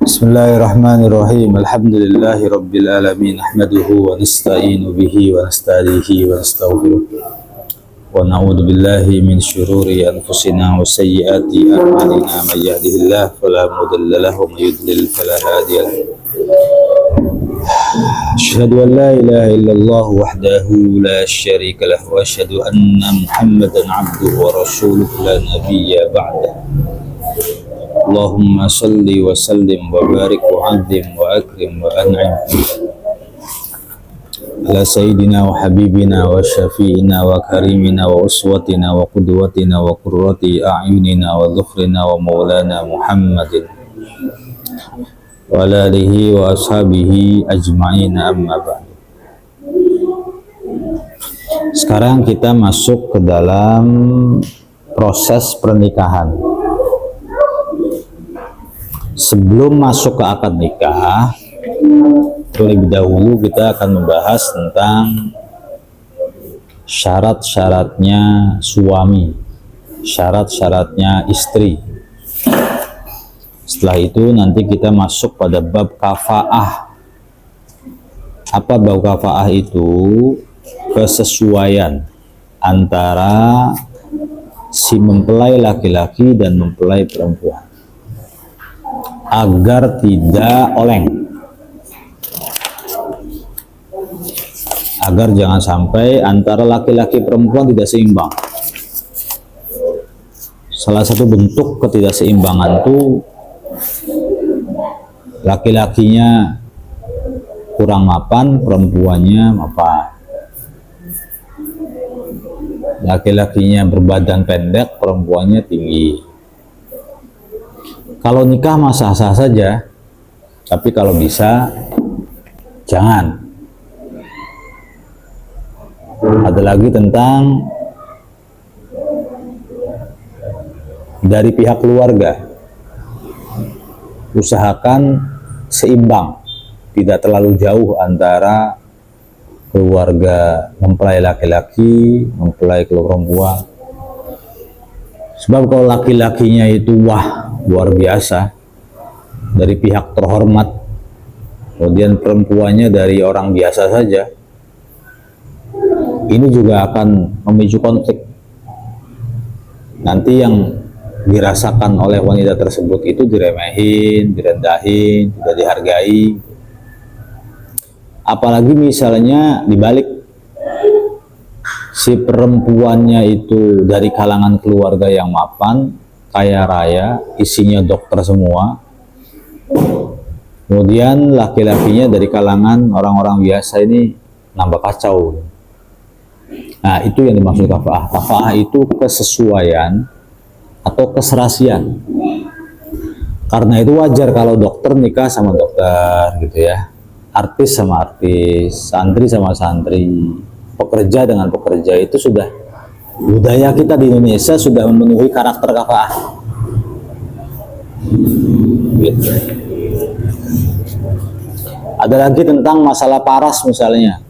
Bismillahirrahmanirrahim. Alhamdulillahi rabbil alamin. Nahmaduhu wa nasta'inu bihi wa nasta'dihi wa nastaghfiruh. Wa na'udzu billahi min syururi anfusina wa sayyiati a'malina. May yahdihillahu fala mudilla lahu wa may yudlil fala hadiya lahu. Asyhadu an la ilaha illallah wahdahu la syarika lahu wa asyhadu anna Muhammadan 'abduhu wa rasuluhu la nabiyya ba'dahu. Allahumma salli wa sallim wa barik wa azim wa akrim wa an'im ala sayyidina wa habibina wa syafi'ina wa karimina wa uswatina wa qudwatina wa qurrati a'yunina wa dhukhrina wa maulana Muhammadin wa ala alihi wa ashabihi ajma'ina amma ba'du. Sekarang kita masuk ke dalam proses pernikahan. Sebelum masuk ke akad nikah, terlebih dahulu kita akan membahas tentang syarat-syaratnya suami, syarat-syaratnya istri. Setelah itu nanti kita masuk pada bab kafaah. Apa bab kafaah itu? Kesesuaian antara si mempelai laki-laki dan mempelai perempuan, agar tidak oleng, agar jangan sampai antara laki-laki perempuan tidak seimbang. Salah satu bentuk ketidakseimbangan itu laki-lakinya kurang mapan, perempuannya mapan. Laki-lakinya berbadan pendek, perempuannya tinggi. Kalau nikah mah sah-sah saja, tapi kalau bisa jangan. Ada lagi tentang dari pihak keluarga, usahakan seimbang, tidak terlalu jauh antara keluarga mempelai laki-laki, mempelai perempuan. Sebab kalau laki-lakinya itu wah luar biasa dari pihak terhormat, kemudian perempuannya dari orang biasa saja, ini juga akan memicu konflik. Nanti yang dirasakan oleh wanita tersebut itu diremehin, direndahin, tidak dihargai. Apalagi misalnya dibalik, si perempuannya itu dari kalangan keluarga yang mapan, kaya raya, isinya dokter semua, kemudian laki-lakinya dari kalangan orang-orang biasa, ini nambah kacau. Nah, itu yang dimaksud kafaah. Kafaah itu kesesuaian atau keserasian. Karena itu wajar kalau dokter nikah sama dokter gitu ya, artis sama artis, santri sama santri, pekerja dengan pekerja. Itu sudah budaya kita di Indonesia, sudah memenuhi karakter kafaah. Gitu. Ada lagi tentang masalah paras misalnya.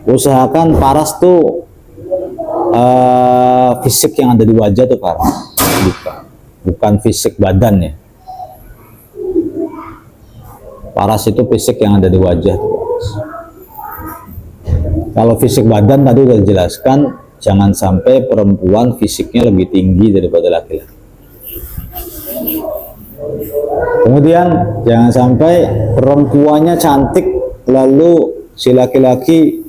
Usahakan paras tuh fisik yang ada di wajah tuh paras, bukan fisik badan ya. Paras itu fisik yang ada di wajah tuh paras. Kalau fisik badan tadi sudah dijelaskan, jangan sampai perempuan fisiknya lebih tinggi daripada laki-laki. Kemudian jangan sampai perempuannya cantik lalu si laki-laki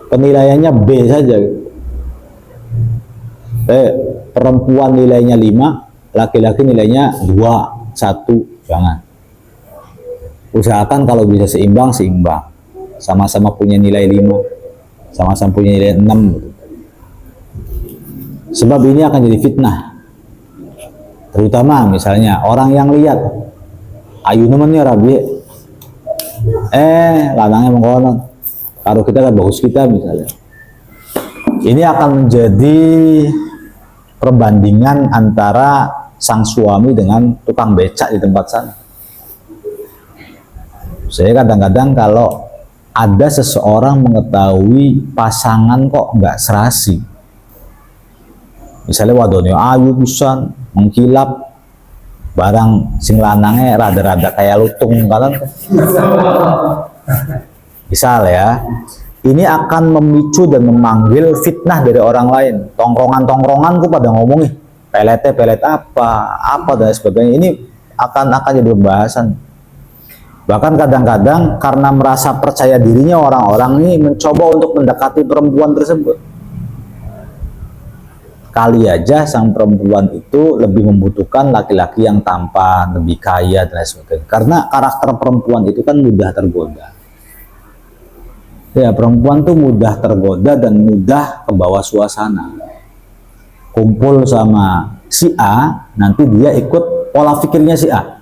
penilaiannya B saja. Perempuan nilainya 5, laki-laki nilainya 2, 1, jangan. Usahakan kalau bisa seimbang, sama-sama punya nilai 5, sama-sama punya nilai 6 gitu. Sebab ini akan jadi fitnah, terutama misalnya orang yang lihat ayu namanya rabi, lanangnya mengkonon, kalau kita kan bagus kita misalnya, ini akan menjadi perbandingan antara sang suami dengan tukang becak di tempat sana. Saya kadang-kadang kalau ada seseorang mengetahui pasangan kok nggak serasi, misalnya wadonnya ayu pisan, mengkilap, barang sing lanange rada-rada kayak lutung kan. Misal ya, ini akan memicu dan memanggil fitnah dari orang lain. Tongkrongan-tongkronganku pada ngomong nih, pelet apa dan sebagainya. Ini akan jadi pembahasan. Bahkan kadang-kadang karena merasa percaya dirinya orang-orang ini mencoba untuk mendekati perempuan tersebut. Kali aja sang perempuan itu lebih membutuhkan laki-laki yang tampan, lebih kaya dan lain sebagainya. Karena karakter perempuan itu kan mudah tergoda. Ya, perempuan tuh mudah tergoda dan mudah ke bawah suasana. Kumpul sama si A, nanti dia ikut pola pikirnya si A.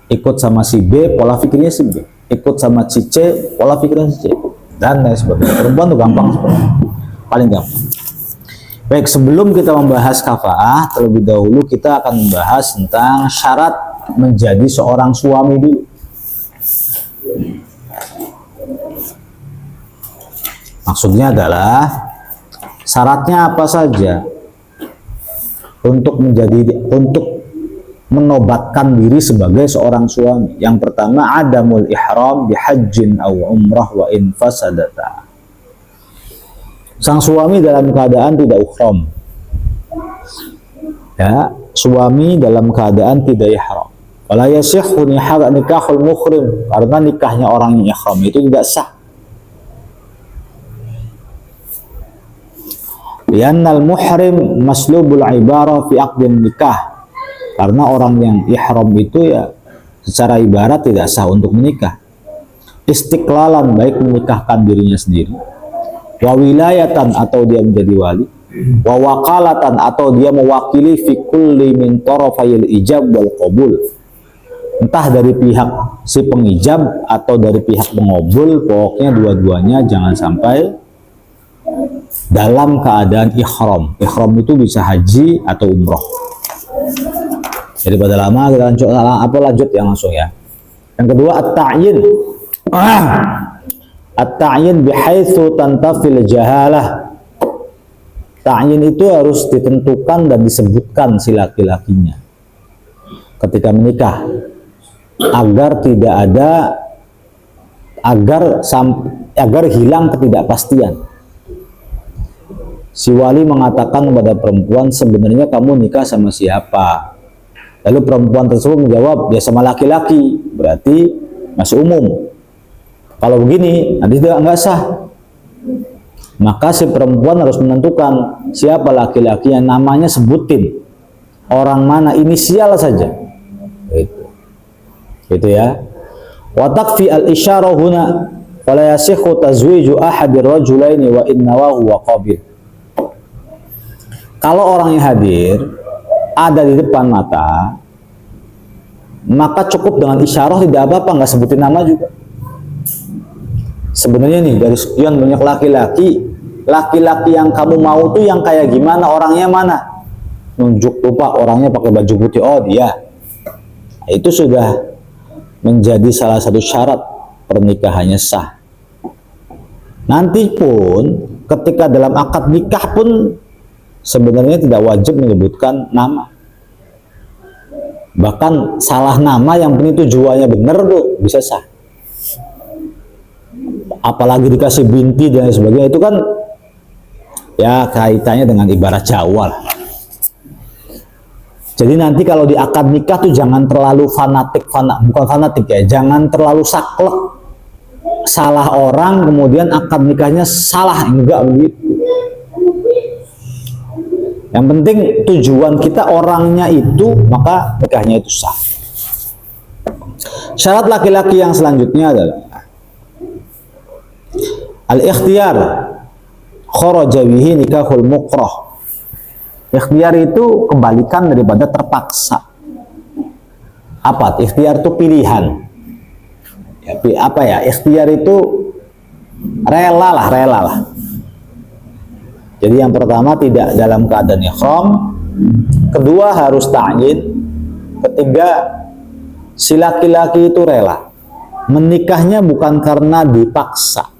Ikut sama si B, pola pikirnya si B. Ikut sama si C, pola pikirnya si C. Dan lain sebagainya. Perempuan tuh gampang sebenarnya. Paling gampang. Baik, sebelum kita membahas kafa'ah, terlebih dahulu kita akan membahas tentang syarat menjadi seorang suami dulu. Maksudnya adalah syaratnya apa saja untuk menobatkan diri sebagai seorang suami. Yang pertama, adamul ihram bihajjin aw umrah wa in fasadata. Sang suami dalam keadaan tidak ihram. Ya, suami dalam keadaan tidak ihram. Wala yasihhu nikahul muhrim, karena nikahnya orang yang ihram itu tidak sah. Liannal muhrim maslubul ibarah fi aqdin nikah. Karena orang yang ihram itu ya secara ibarat tidak sah untuk menikah. Istiqlalan, baik menikahkan dirinya sendiri, wa wilayatan atau dia menjadi wali, wa wakalatan atau dia mewakili fi kulli min tarafayil ijab wal qabul, entah dari pihak si pengijab atau dari pihak pengabul, pokoknya dua-duanya jangan sampai dalam keadaan ihram. Ihram itu bisa haji atau umroh. Jadi pada lama kita lanjut ya langsung ya. Yang kedua, at-ta'yin. At-ta'yin bihaitsu tantafil jahalah. Ta'yin itu harus ditentukan dan disebutkan si laki-lakinya ketika menikah, agar tidak ada agar hilang ketidakpastian. Si wali mengatakan kepada perempuan, sebenarnya kamu nikah sama siapa? Lalu perempuan tersebut menjawab, ya sama laki-laki, berarti masih umum. Kalau begini, nanti nggak sah. Maka si perempuan harus menentukan siapa laki-laki yang namanya, sebutin orang mana, inisial saja. Itu ya. Wa takfi al-isyarah huna wala yasihhu tazwiju ahadir rajulaini wa innahu wa qabil. Kalau orang yang hadir ada di depan mata, maka cukup dengan isyarah, tidak apa-apa, nggak sebutin nama juga. Sebenarnya nih, dari sekian banyak laki-laki yang kamu mau tuh yang kayak gimana, orangnya mana? Nunjuk tuh Pak, orangnya pakai baju putih, oh dia. Itu sudah menjadi salah satu syarat pernikahannya sah. Nanti pun ketika dalam akad nikah pun sebenarnya tidak wajib menyebutkan nama. Bahkan salah nama yang penting tujuannya benar tuh bisa sah. Apalagi dikasih binti dan sebagainya, itu kan ya kaitannya dengan ibarat Jawa lah. Jadi nanti kalau di akad nikah tuh jangan terlalu bukan fanatik ya, jangan terlalu saklek. Salah orang kemudian akad nikahnya salah, enggak begitu. Yang penting tujuan kita orangnya itu, maka nikahnya itu sah. Syarat laki-laki yang selanjutnya adalah al-ikhtiyar kharaja bihi nikahul mukrah. Ikhtiar itu kebalikan daripada terpaksa. Apa? Ikhtiar itu pilihan. Ya, apa ya? Ikhtiar itu rela lah. Jadi yang pertama tidak dalam keadaan ihram, kedua harus ta'yin, ketiga si laki-laki itu rela. Menikahnya bukan karena dipaksa.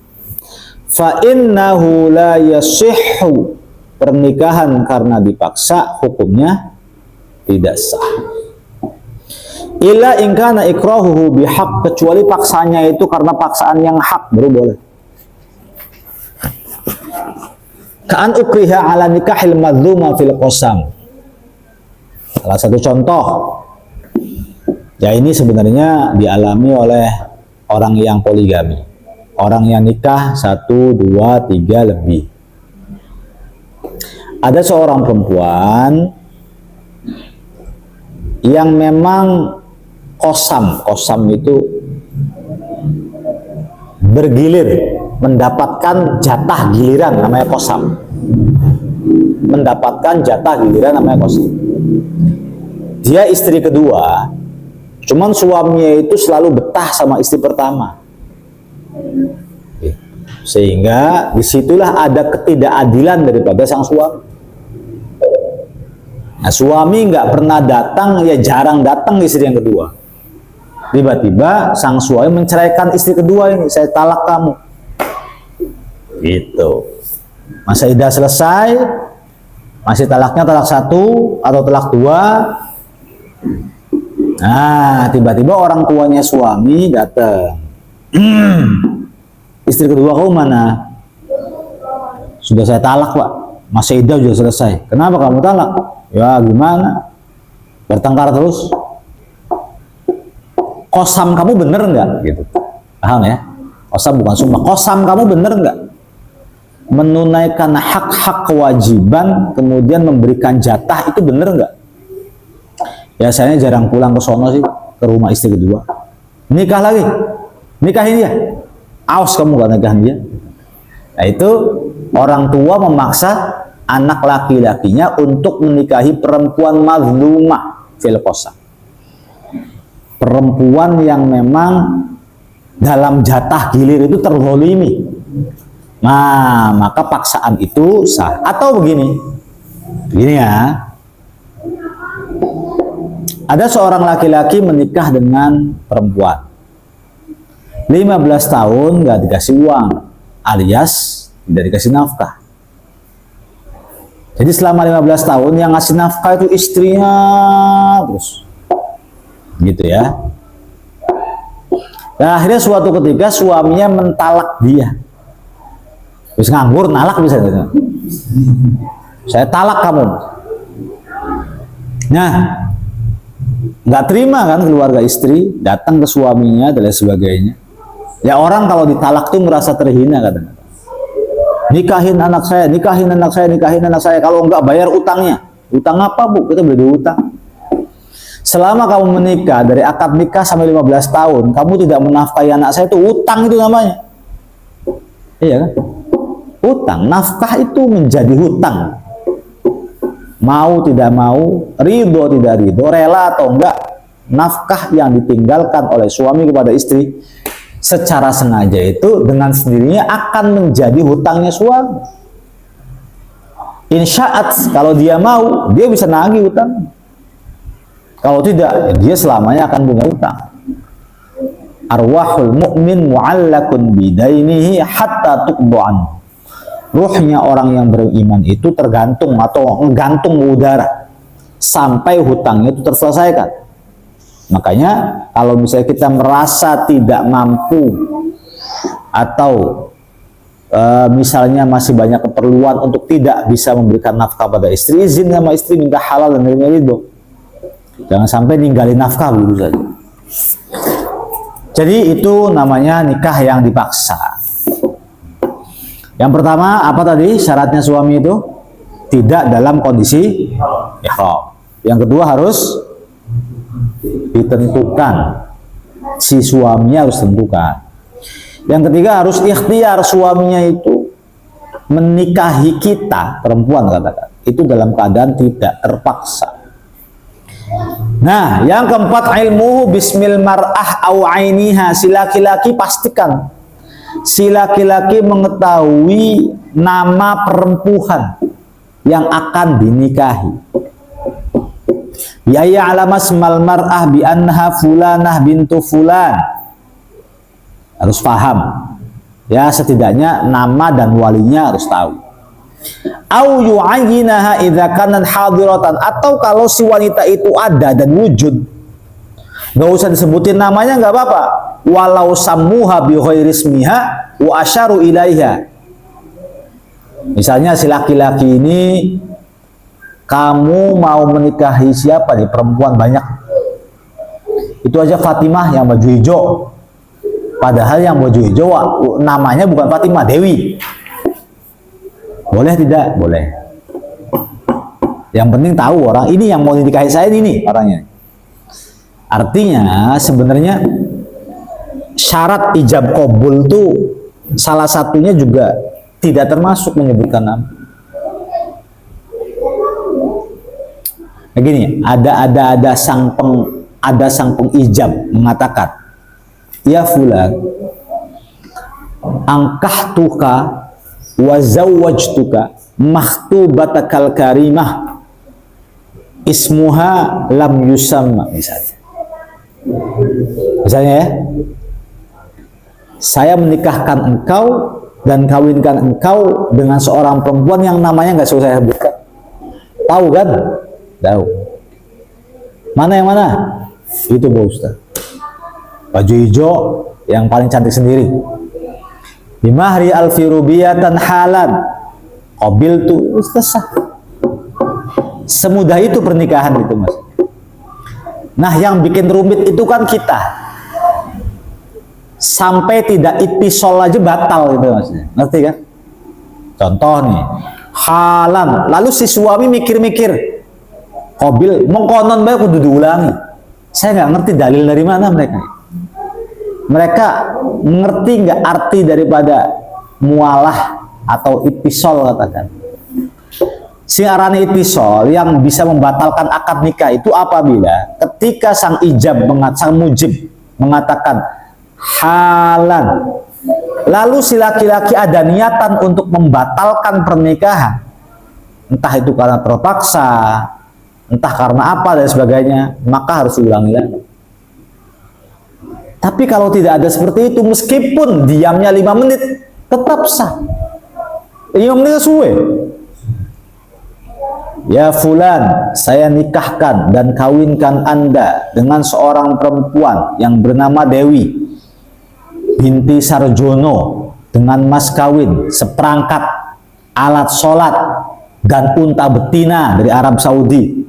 Fa innahu la yasihhu. Pernikahan karena dipaksa hukumnya tidak sah. illa in kana ikrahuhu bihaq, kecuali paksanya itu karena paksaan yang hak baru boleh. Ka'an ukriha ala nikahil madzuma fil qasam. Salah satu contoh, ya ini sebenarnya dialami oleh orang yang poligami, orang yang nikah 1, 2, 3 lebih. Ada seorang perempuan yang memang kosam itu bergilir, mendapatkan jatah giliran, namanya kosam. Mendapatkan jatah giliran, namanya kosam. Dia istri kedua, cuman suaminya itu selalu betah sama istri pertama, sehingga disitulah ada ketidakadilan daripada sang suami. Nah, suami nggak pernah datang, ya jarang datang istri yang kedua. Tiba-tiba sang suami menceraikan istri kedua ini, saya talak kamu. Gitu. Masa iddah selesai, masih talaknya talak 1 atau talak 2. Nah, tiba-tiba orang tuanya suami datang. Istri kedua kamu mana? Sudah saya talak, Pak. Masa iddah sudah selesai. Kenapa kamu talak? Ya gimana? Bertengkar terus. Kosam kamu bener nggak? Gitu. Paham ya? Kosam bukan sumpah. Kosam kamu bener nggak? Menunaikan hak-hak kewajiban, kemudian memberikan jatah, itu bener nggak? Ya saya jarang pulang ke sono sih, ke rumah istri kedua. Nikah lagi, nikahin dia. Awas kamu gak nikahin dia. Nah itu orang tua memaksa anak laki-lakinya untuk menikahi perempuan mazlumah fil qasam. Perempuan yang memang dalam jatah gilir itu terzalimi. Nah, maka paksaan itu sah. Atau begini ya, ada seorang laki-laki menikah dengan perempuan 15 tahun gak dikasih uang, alias tidak dikasih nafkah. Jadi selama 15 tahun yang ngasih nafkah itu istrinya terus, gitu ya. Nah, akhirnya suatu ketika suaminya mentalak dia. Terus nganggur, nalak bisa. Saya talak kamu. Nah, nggak terima kan keluarga istri, datang ke suaminya dan lain sebagainya. Ya orang kalau ditalak tuh merasa terhina kadang-kadang. Nikahin anak saya, nikahin anak saya, nikahin anak saya. Kalau nggak bayar utangnya. Utang apa, Bu? Kita beli utang. Selama kamu menikah, dari akad nikah sampai 15 tahun, kamu tidak menafkahi anak saya, itu utang itu namanya. Iya kan? Utang, nafkah itu menjadi hutang. Mau tidak mau, ridho tidak ridho, rela atau enggak, nafkah yang ditinggalkan oleh suami kepada istri secara sengaja itu dengan sendirinya akan menjadi hutangnya suami. Insya'at, kalau dia mau, dia bisa nagih hutang. Kalau tidak, dia selamanya akan punya hutang. Arwahul mu'min mu'allakun bidainihi hatta tuqdu'an. Ruhnya orang yang beriman itu tergantung atau menggantung udara sampai hutangnya itu terselesaikan. Makanya kalau misalnya kita merasa tidak mampu atau misalnya masih banyak keperluan untuk tidak bisa memberikan nafkah pada istri, izin sama istri, minta halal dan lain-lain itu. Jangan sampai ninggalin nafkah begitu saja. Jadi itu namanya nikah yang dipaksa. Yang pertama apa tadi syaratnya suami itu? Tidak dalam kondisi ihram. Yang kedua harus ditentukan, si suaminya harus tentukan. Yang ketiga harus ikhtiar suaminya itu menikahi kita, perempuan katakan, itu dalam keadaan tidak terpaksa. Nah, yang keempat ilmu bismil mar'ah au ainiha, si laki-laki pastikan si laki-laki mengetahui nama perempuan yang akan dinikahi. Ya ya'lama asmal mar'ah bi annaha fulanah bintu fulan. Harus paham. Ya setidaknya nama dan walinya harus tahu. Au yu'ayyinaha idza kanat hadiratan, atau kalau si wanita itu ada dan wujud, Nggak usah disebutin namanya nggak apa-apa. Walau sammuha bi ghairi ismiha wa asyaru ilaiha. Misalnya si laki-laki ini, kamu mau menikahi siapa nih? Perempuan banyak. Itu aja Fatimah yang baju hijau. Padahal yang baju hijau namanya bukan Fatimah, Dewi. Boleh tidak? Boleh. Yang penting tahu orang ini yang mau dinikahi saya ini orangnya. Artinya sebenarnya syarat ijab qabul tuh salah satunya juga tidak termasuk menyebutkan nama. Begini, ada sang pengijab mengatakan, ya fulan, angkahtuka wa zawwajtuka makhtubatakal karimah ismuha lam yusamma, misalnya ya, saya menikahkan engkau dan kawinkan engkau dengan seorang perempuan yang namanya nggak usah saya sebutkan. Tahu kan? Tahu. Mana yang mana? Itu Pak Ustaz. Baju hijau yang paling cantik sendiri. Bimahri alfi rubiyatan halan. Qabil tuh sah. Semudah itu pernikahan itu, Mas. Nah, yang bikin rumit itu kan kita. Sampai tidak itisol aja batal gitu, Mas. Ngerti kan? Contoh nih, halan. Lalu si suami mikir-mikir, Qabil mengkonon bae kudu diulangi. Saya nggak ngerti dalil dari mana mereka. Mereka mengerti nggak arti daripada mualah atau itisol katakan. Si arane itisol yang bisa membatalkan akad nikah itu apabila ketika sang mujib mengatakan halan, lalu si laki-laki ada niatan untuk membatalkan pernikahan, entah itu karena terpaksa, entah karena apa dan sebagainya, maka harus diulangi lagi. Tapi kalau tidak ada seperti itu, meskipun diamnya 5 menit tetap sah. 5 menit suwe. Ya fulan, saya nikahkan dan kawinkan Anda dengan seorang perempuan yang bernama Dewi binti Sarjono dengan mas kawin seperangkat alat sholat dan unta betina dari Arab Saudi.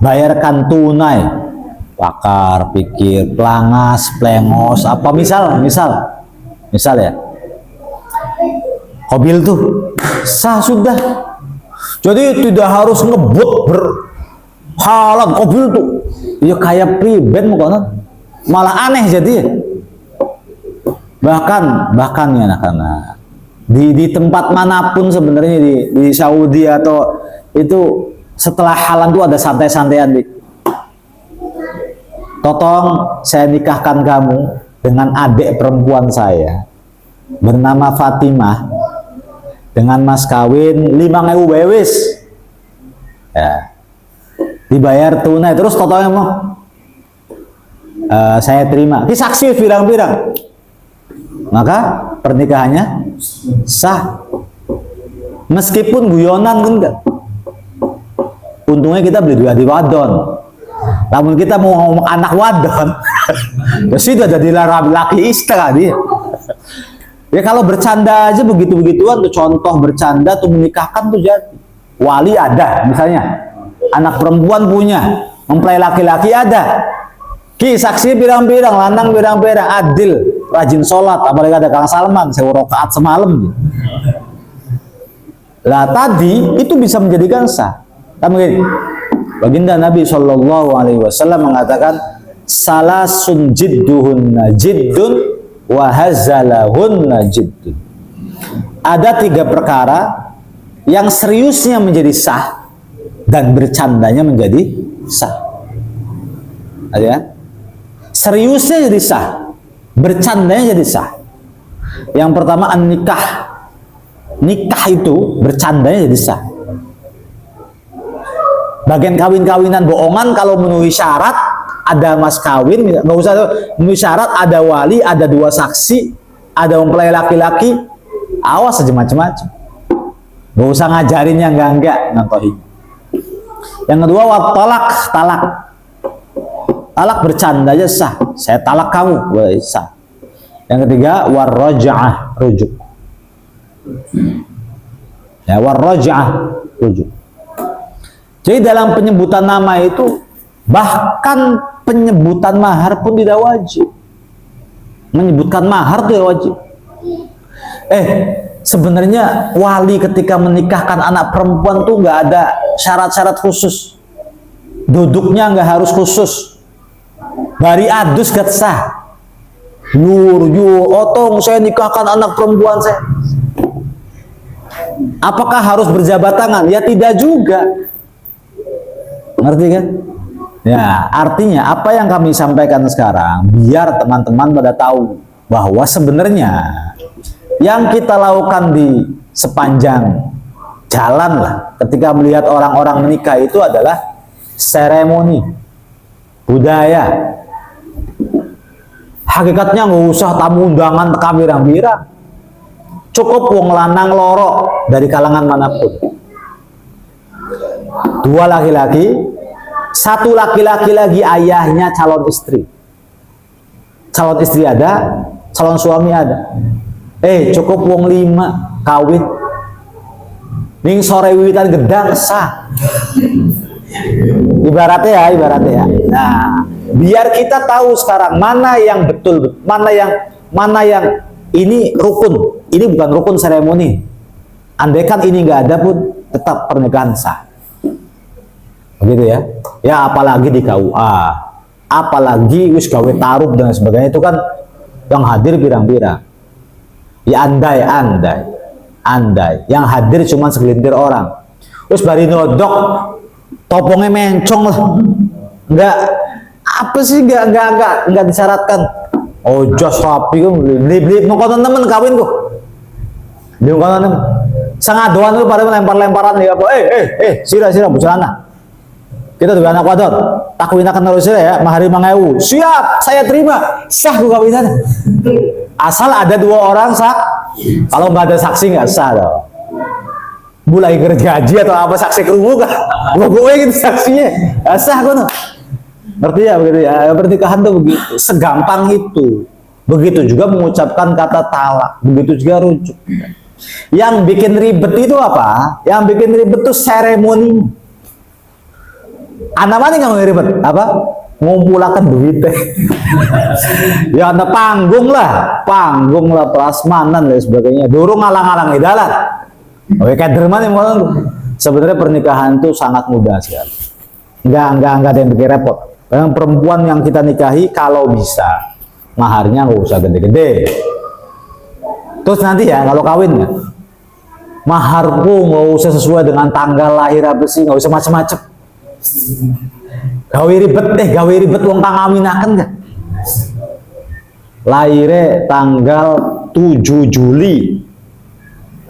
Bayarkan tunai, pakar, pikir, pelangas, plengos, apa misal ya. Qabil tuh sah sudah. Jadi tidak harus ngebut berhalang Qabil tuh. Ya kayak priben mungkin malah aneh jadi. Bahkan ya anak-anak di tempat manapun sebenarnya di Saudi atau itu setelah halan tuh ada santai-santaian di. Totong saya nikahkan kamu dengan adik perempuan saya bernama Fatimah dengan mas kawin 5.000 wewis ya, dibayar tunai. Terus totongnya mau saya terima, ki saksi pirang-pirang, maka pernikahannya sah meskipun guyonan kan enggak. Untungnya kita beli dua di wadon. Namun kita mau ngomong anak wadon, ya sudah jadi laki istri dia. Ya kalau bercanda aja begitu-begituan tuh, contoh bercanda tuh menikahkan tuh jadi. Wali ada misalnya, anak perempuan punya, mempelai laki-laki ada. Ki saksi pirang-pirang, lanang pirang-pirang, adil, rajin sholat, apalagi ada Kang Salman, 1000 rakaat semalam. Lah tadi itu bisa menjadikan sah. Kan begini. Baginda Nabi SAW mengatakan salasun jidduhunna jiddun wa hazalahunna jiddun. Ada 3 perkara yang seriusnya menjadi sah dan bercandanya menjadi sah. Ada ya? Seriusnya jadi sah, bercandanya jadi sah. Yang pertama nikah. Nikah itu bercandanya jadi sah. Bagian kawin-kawinan bohongan kalau memenuhi syarat, ada mas kawin, nggak usah memenuhi syarat, ada wali, ada 2 saksi, ada mempelai laki-laki, awas aja macam-macam. Nggak usah ngajarin yang enggak nontohin. Yang kedua talak. Talak bercanda aja sah. Saya talak kamu, boleh sah. Yang ketiga, warraj'ah, rujuk. Ya, warraj'ah, rujuk. Jadi dalam penyebutan nama itu, bahkan penyebutan mahar pun tidak wajib. Menyebutkan mahar tidak wajib. Sebenarnya wali ketika menikahkan anak perempuan tuh nggak ada syarat-syarat khusus. Duduknya nggak harus khusus. Bari adus gak sah. Otong saya nikahkan anak perempuan saya. Apakah harus berjabat tangan? Ya tidak juga. Ngerti kan? Ya, artinya apa yang kami sampaikan sekarang biar teman-teman pada tahu bahwa sebenarnya yang kita lakukan di sepanjang jalan lah ketika melihat orang-orang menikah itu adalah seremoni, budaya. Hakikatnya nggak usah tamu undangan teka birang-birang, cukup wong lanang loro dari kalangan manapun, 2 laki-laki, 1 laki-laki lagi ayahnya calon istri ada, calon suami ada. Cukup wong 5 kawin ning sore wiwitan gedang sah. Ibaratnya ya. Nah, biar kita tahu sekarang mana yang betul, mana yang ini rukun, ini bukan rukun seremoni. Andaikan ini nggak ada pun tetap pernikahan sah. Begitu ya. Ya apalagi di KUA, apalagi wis gawe taruh dan sebagainya, itu kan yang hadir pirang-pirang. Ya andai yang hadir cuma segelintir orang. Terus bari nodok topongnya mencong lah. Enggak apa sih, enggak disyaratkan. Oh jos rapi kok beli nongkonan temen kawin kok. Beli nongkonan temen. Sangadoan tuh pada lempar-lemparan ya apa? Sira bucelana. Kita tuh anak wadon. Tak winakan terus ya, mahari 5.000. Siap, saya terima. Sah gua kawinan. Asal ada 2 orang sah. Kalau nggak ada saksi nggak sah dong. Mulai gergaji atau apa saksi kerungu kan? Gue gitu saksinya. Gak sah gue no. Ngerti ya begitu ya. Pernikahan tuh begitu, segampang itu. Begitu juga mengucapkan kata talak. Begitu juga rujuk. Yang bikin ribet itu apa? Yang bikin ribet itu seremoni. Anak mana nggak ribet? Apa? Ngumpulakan duit ya ada panggung lah prasmanan dan sebagainya, durung ngalang-alang idalan. Oke, kaderman yang mau. Sebenarnya pernikahan itu sangat mudah sekali, nggak ada yang bikin repot. Yang perempuan yang kita nikahi kalau bisa maharnya nggak usah gede-gede. Terus nanti ya kalau kawin ya, maharku nggak usah sesuai dengan tanggal lahir apa sih, nggak usah macem-macem. Gawe ribet wong kang ngawinaken kan. Lahirnya tanggal 7 Juli.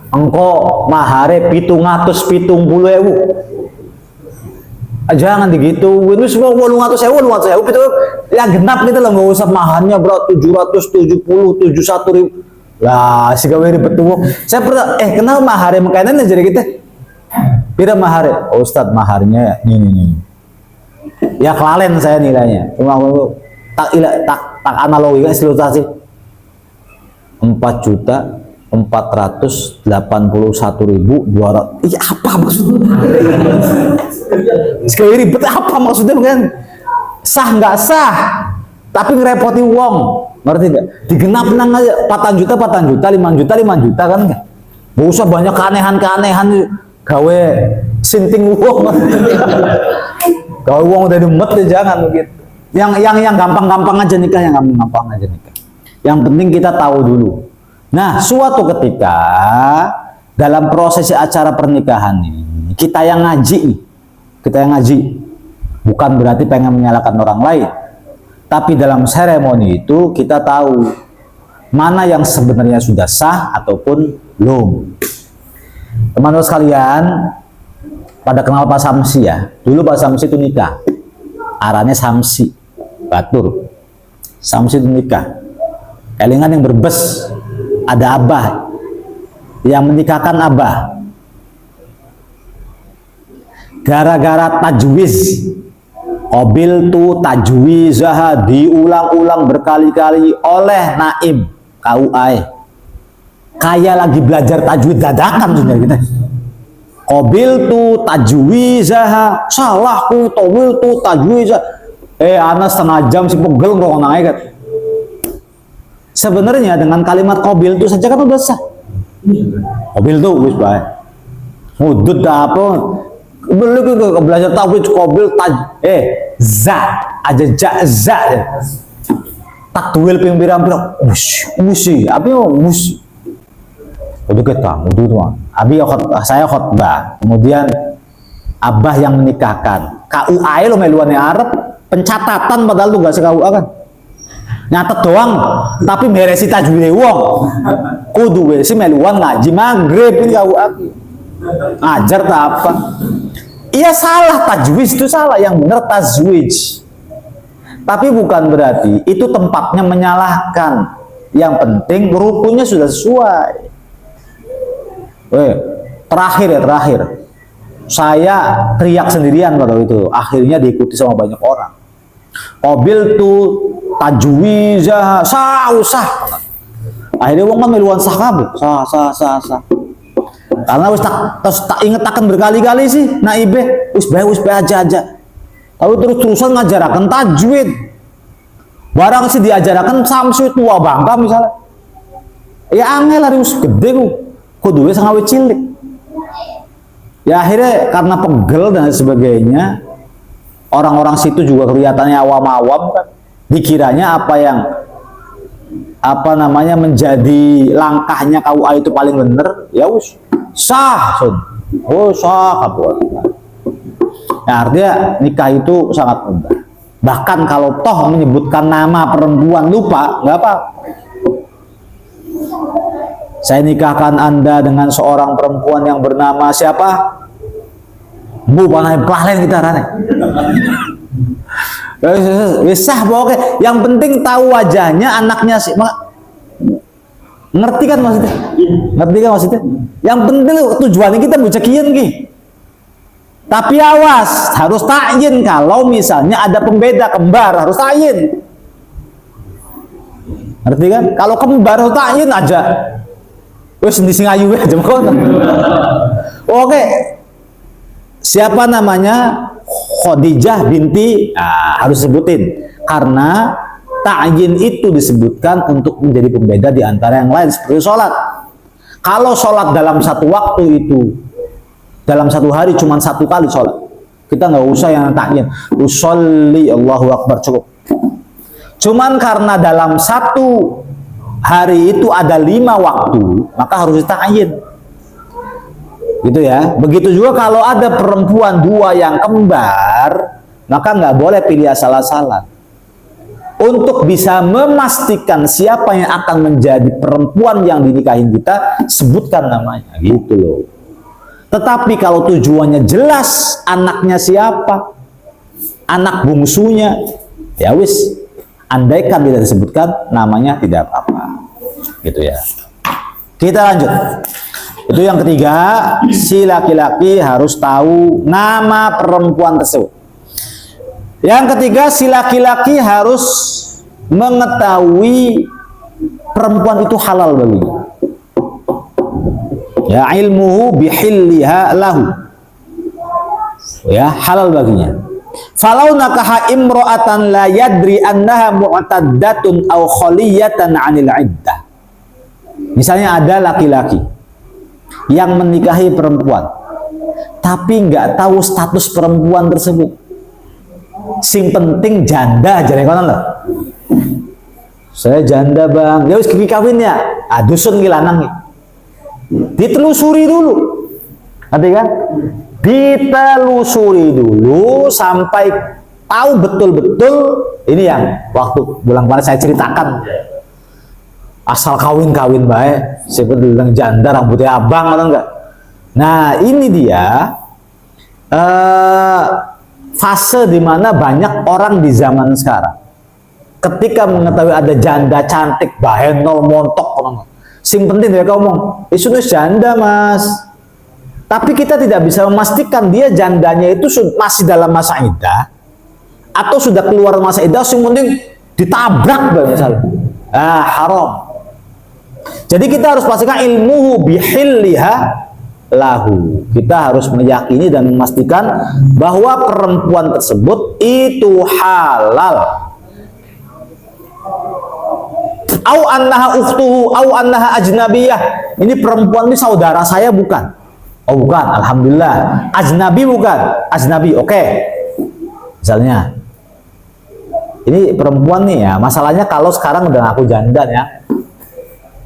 Engko mahare 770.000. Jangan digitu. Ini semua 800.000 itu ya genap gitu loh, nggak usah maharnya bro 771.000. Lah si gawe ribet tuh. Saya pernah kenal mahare makanan jadi kita. Pira mahare? Oh, Ustadz maharnya ini. Ya kelalen saya nilainya. Cuma tak analogi kan ilustrasi. 4.481.200. Iya apa maksudnya? Sekali ribet apa maksudnya kan? Sah nggak sah? Tapi ngerepoti wong. Ngerti nggak? Digenap nang aja 4 juta, 5 juta kan nggak? Nggak usah banyak keanehan gawe sinting wong. Kalau uang udah demet ya jangan begitu. Yang gampang-gampang aja nikah, Yang penting kita tahu dulu. Nah, suatu ketika dalam prosesi acara pernikahan ini, kita yang ngaji, bukan berarti pengen menyalahkan orang lain. Tapi dalam seremoni itu kita tahu mana yang sebenarnya sudah sah ataupun belum. Teman-teman sekalian, pada kenal Pak Samsi ya. Dulu Pak Samsi itu nikah. Arahnya Samsi. Batur. Samsi itu nikah. Elingan yang berbes. Ada abah. Yang menikahkan abah. Gara-gara tajwiz. Qabil tu tajwizaha, diulang-ulang berkali-kali oleh naib KUA. Kayak lagi belajar tajwid dadakan sebenarnya kita. Qabil tu tajwizaha, salahku tawil tu tajwizah. Anak setengah jam si pegel kok naik kan. Sebenarnya dengan kalimat qabil tu saja kan udah sah. Qabil tu wis bae. Mudud apa? Beli ke belajar tajwid qabil za aja za ya. Takwil ping pirang-pirang musi apa yo musi udah kita tuh abi saya khotbah kemudian abah yang menikahkan KUA lo meluannya Arab pencatatan padahal tuh gak se-KUA kan nyatet doang tapi meresi tajwid wong kudu sih meluan ngaji maghrib ini KUA ngajar tak apa. Iya salah, tajwid itu salah, yang benar tajwid. Tapi bukan berarti itu tempatnya menyalahkan. Yang penting rukunnya sudah sesuai. Terakhir. Saya teriak sendirian pada itu. Akhirnya diikuti sama banyak orang. Qabil tu tajwizah usah. Akhirnya wong kan meluan sah kabeh. Sah. Karena tak inget berkali-kali sih naibe wis bae aja tapi terus-terusan ngajarakan tajwid barang sih diajarakan samsu tua bangka misalnya ya angel harus gede kudu wis ngawe cilik ya akhirnya karena pegel dan sebagainya orang-orang situ juga kelihatannya awam-awam kan dikiranya apa namanya menjadi langkahnya KUA itu paling bener ya wis sah kabur. Nah, artinya nikah itu sangat mudah. Bahkan kalau toh menyebutkan nama perempuan lupa, nggak apa. Saya nikahkan Anda dengan seorang perempuan yang bernama siapa? Bu panai pahlen kita rane. Sah pokoknya. Yang penting tahu wajahnya, anaknya sih. Ngerti kan maksudnya? Yang penting tujuannya kita bucekian ki. Tapi awas, harus takyin kalau misalnya ada pembeda kembar harus takyin. Ngerti kan? Kalau kembar harus takyin aja. Wes di Singayu aja Oke. Siapa namanya? Khadijah binti harus sebutin karena ta'yin itu disebutkan untuk menjadi pembeda di antara yang lain seperti sholat. Kalau sholat dalam satu waktu itu dalam satu hari cuma satu kali sholat, kita nggak usah yang ta'yin. Usolli Allahu Akbar cukup. Cuman karena dalam satu hari itu ada 5 waktu, maka harus ta'yin. Gitu ya. Begitu juga kalau ada perempuan 2 yang kembar, maka nggak boleh pilih asal-asalan. Untuk bisa memastikan siapa yang akan menjadi perempuan yang dinikahin kita, sebutkan namanya, gitu loh. Tetapi kalau tujuannya jelas, anaknya siapa, anak bungsunya, ya wis, andaikan tidak disebutkan namanya tidak apa-apa, gitu ya. Kita lanjut. Itu yang ketiga, si laki-laki harus tahu nama perempuan tersebut. Yang ketiga, si laki-laki harus mengetahui perempuan itu halal baginya. Ya, ilmuhu bihilliha lahu. Ya, halal baginya. Falau nakaha imra'atan la yadri annaha mu'taddatun aw khaliyatan 'anil 'iddah. Misalnya ada laki-laki yang menikahi perempuan tapi nggak tahu status perempuan tersebut. Sing penting janda aja kono lho. Saya janda bang, ya wis kawin ya. Dusun ki lanang. Ditelusuri dulu. Ngerti kan? Ditelusuri dulu sampai tahu betul-betul ini yang waktu bulan kemarin saya ceritakan. Asal kawin-kawin baik, seperti bilang janda rambutnya abang atau enggak. Nah, ini dia fase dimana banyak orang di zaman sekarang ketika mengetahui ada janda cantik bahenol montok sing penting dia ngomong itu janda mas, tapi kita tidak bisa memastikan dia jandanya itu masih dalam masa iddah atau sudah keluar masa iddah, yang penting ditabrak misalnya. Haram. Jadi kita harus pastikan ilmuhu bihilliha lahu. Kita harus meyakini dan memastikan bahwa perempuan tersebut itu halal. Au annaha ukhtuhu au annaha ajnabiyah. Ini perempuan ini saudara saya bukan? Oh bukan, alhamdulillah. Ajnabi bukan? Ajnabi, oke. Misalnya ini perempuan nih ya, masalahnya kalau sekarang udah ngaku janda ya.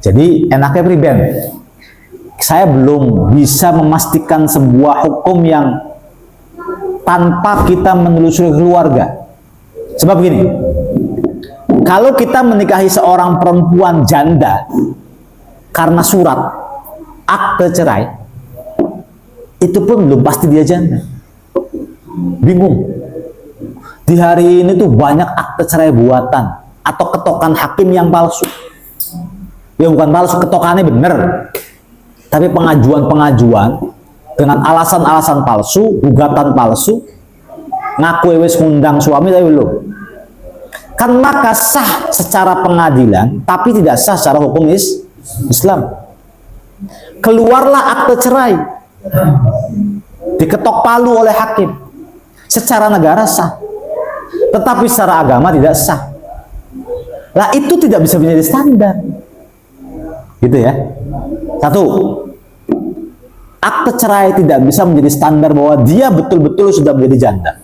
Jadi enaknya priben. Saya belum bisa memastikan sebuah hukum yang tanpa kita menelusuri keluarga. Sebab gini, kalau kita menikahi seorang perempuan janda karena surat akte cerai, itu pun belum pasti dia janda. Bingung. Di hari ini tuh banyak akte cerai buatan atau ketokan hakim yang palsu. Ya bukan palsu, ketokannya bener. Tapi pengajuan-pengajuan dengan alasan-alasan palsu, gugatan palsu, ngaku wis ngundang suami tapi belum. Kan maka sah secara pengadilan, tapi tidak sah secara hukum Islam. Keluarlah akte cerai, diketok palu oleh hakim. Secara negara sah, tetapi secara agama tidak sah. Lah itu tidak bisa menjadi standar. Gitu ya. Satu, akte cerai tidak bisa menjadi standar bahwa dia betul-betul sudah menjadi janda.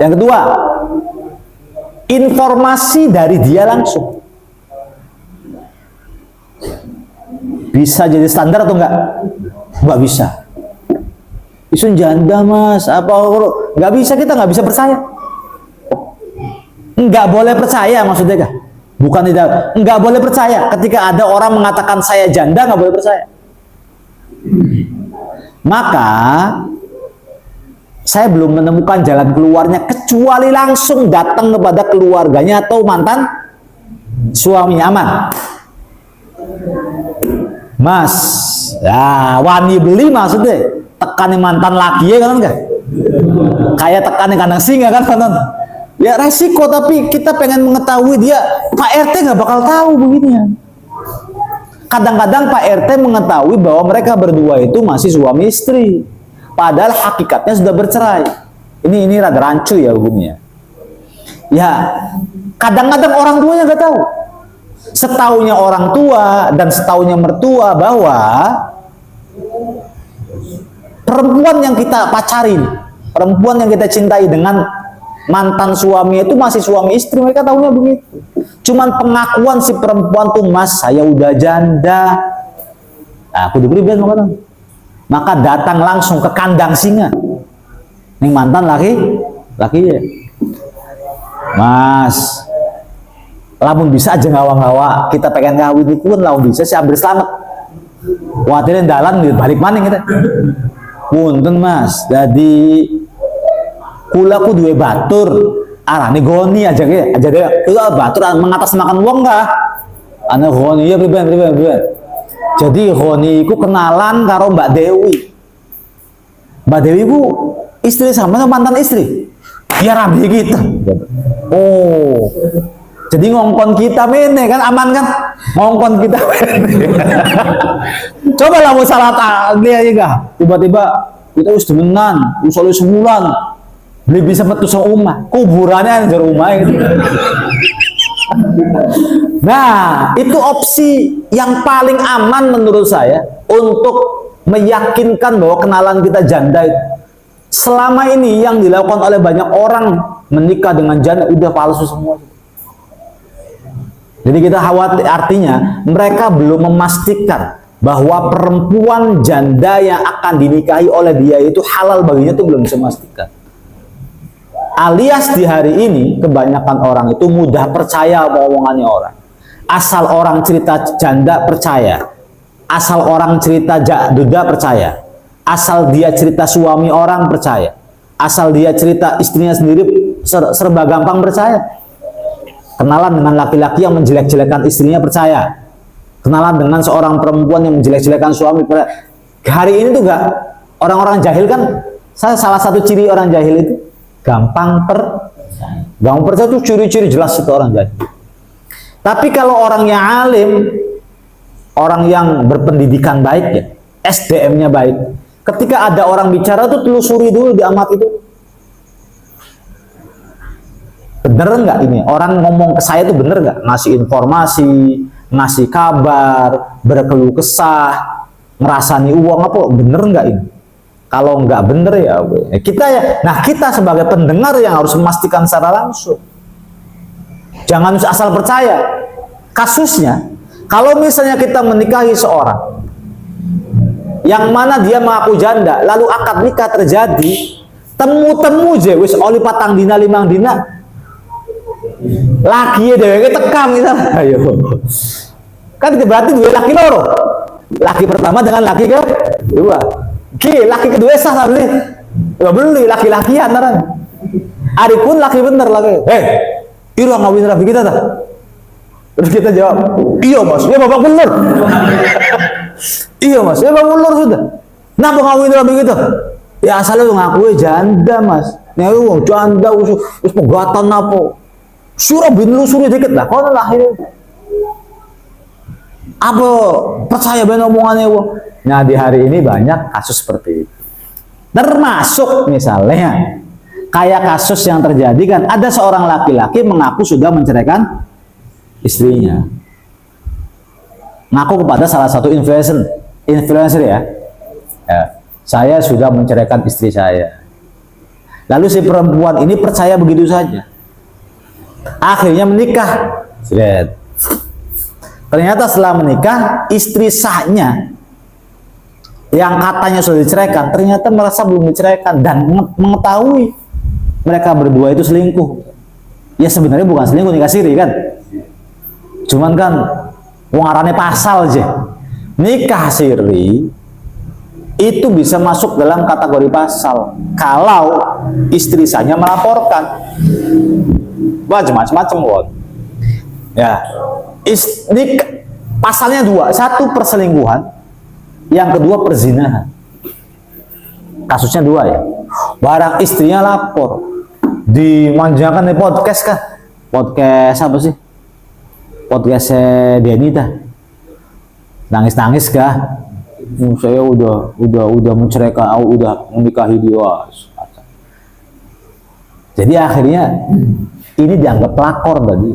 Yang kedua, informasi dari dia langsung bisa jadi standar atau enggak? Enggak bisa. Isun janda mas, apa nggak bisa, kita nggak bisa percaya. Nggak boleh percaya maksudnya kah? Bukan tidak, nggak boleh percaya ketika ada orang mengatakan saya janda, nggak boleh percaya. Maka saya belum menemukan jalan keluarnya kecuali langsung datang kepada keluarganya atau mantan suami. Aman, mas. Ya, wani beli maksudnya tekani mantan laki ya kan enggak? Kayak tekani kandang singa kan kan? Ya resiko, tapi kita pengen mengetahui dia. Pak RT nggak bakal tahu beginian. Kadang-kadang Pak RT mengetahui bahwa mereka berdua itu masih suami istri, padahal hakikatnya sudah bercerai. Ini rada rancu ya hukumnya. Ya, kadang-kadang orang tuanya nggak tahu. Setaunya orang tua dan setaunya mertua bahwa perempuan yang kita pacarin, perempuan yang kita cintai dengan mantan suami itu masih suami istri, mereka tahunya begitu. Cuman pengakuan si perempuan tuh, mas saya udah janda. Nah, aku diberi ben maka datang langsung ke kandang singa. Ning mantan laki ya. Mas, lamun bisa aja ngawang-ngawang, kita pengen ngawin itu pun lamun bisa sih ambil selamat. Watirin dalan balik maning kita. Punten mas, jadi kula ku duwe batur, arane goni aja deh. Kula batur mengatasnamakan wong kah? Ana goni ya priben. Jadi goni ku kenalan karo Mbak Dewi. Mbak Dewi ku istri sama mantan istri. Ya rabi kita. Oh. Jadi ngongkon kita mene kan aman kan? Ngongkon kita mene. Coba lah mau salah dia juga. Tiba-tiba kita us demenan, usul sebulan. Beli bisa metu sama rumah, kuburannya di rumah gitu. Nah, itu opsi yang paling aman menurut saya untuk meyakinkan bahwa kenalan kita janda itu. Selama ini yang dilakukan oleh banyak orang menikah dengan janda udah palsu semua. Jadi kita khawatir, artinya mereka belum memastikan bahwa perempuan janda yang akan dinikahi oleh dia itu halal baginya, itu belum bisa memastikan. Alias di hari ini kebanyakan orang itu mudah percaya omongannya orang. Asal orang cerita janda percaya, asal orang cerita duda percaya, asal dia cerita suami orang percaya, asal dia cerita istrinya sendiri serba gampang percaya. Kenalan dengan laki-laki yang menjelek-jelekan istrinya percaya, kenalan dengan seorang perempuan yang menjelek-jelekan suami percaya. Hari ini tuh gak, orang-orang jahil kan, salah satu ciri orang jahil itu gampang percaya itu ciri-ciri jelas itu orang jadi. Tapi kalau orang yang alim, orang yang berpendidikan baik ya, SDM-nya baik, ketika ada orang bicara tuh telusuri dulu, diamati itu. Bener nggak ini? Orang ngomong ke saya tuh bener nggak? Ngasih informasi, ngasih kabar, berkeluh kesah, ngerasani uang apa? Bener nggak ini? Kalau nggak bener ya kita ya. Nah kita sebagai pendengar yang harus memastikan secara langsung. Jangan asal percaya. Kasusnya, kalau misalnya kita menikahi seorang yang mana dia mengaku janda, lalu akad nikah terjadi, temu-temu je wis oli patang dina limang dina, laki dheweke tekam gitu. Ayo. Kan berarti dua laki loro. Laki pertama dengan laki kedua. Laki kedua sah lah beli. Gak beli laki-lakian orang. Ari pun laki bener laki. Iro ngawin rapi kita tak? Terus kita jawab, iya mas, ya bapak bener. Iya mas, ya bapak bener sudah. Kenapa ngawin rapi kita? Ya asalnya ngaku janda mas. Nih janda us pegatan apa? Surah bin lu suruh dikit lah. Kau lahir. Apa percaya ben omongannya wo? Nah di hari ini banyak kasus seperti itu. Termasuk misalnya kayak kasus yang terjadi kan, ada seorang laki-laki mengaku sudah menceraikan istrinya, ngaku kepada salah satu influencer ya, saya sudah menceraikan istri saya. Lalu si perempuan ini percaya begitu saja, akhirnya menikah. Ternyata setelah menikah, istri sahnya yang katanya sudah diceraikan ternyata merasa belum diceraikan dan mengetahui mereka berdua itu selingkuh. Ya sebenarnya bukan selingkuh, nikah siri kan, cuman kan warnanya pasal aja. Nikah siri itu bisa masuk dalam kategori pasal kalau istri sahnya melaporkan. Macam-macam ya. Pasalnya dua, satu perselingkuhan, yang kedua perzinahan. Kasusnya dua ya. Barang istrinya lapor, dimanjakan di podcast kan? Podcast apa sih? Podcast Denny dah. Nangis-nangis kah? Saya udah menceraikan, udah menikahi dia. Jadi akhirnya ini dianggap pelakor tadi.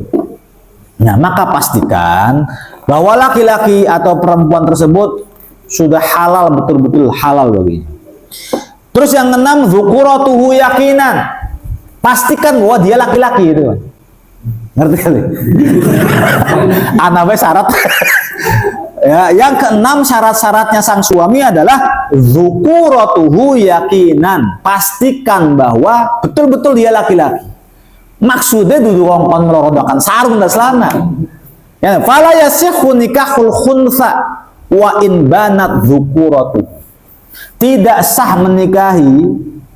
Nah, maka pastikan bahwa laki-laki atau perempuan tersebut sudah halal, betul-betul halal baginya. Terus yang keenam, dzukuratuhu yakinan. Pastikan bahwa dia laki-laki itu. Ngerti kali? Anaknya syarat. Ya, yang keenam syarat-syaratnya sang suami adalah dzukuratuhu yakinan. Pastikan bahwa betul-betul dia laki-laki. Maksudnya duduk ngongkon ngerodokan sarung dan celana. Ya, fala yasihhu nikahul khunsa wa in banat dzukuratu. Tidak sah menikahi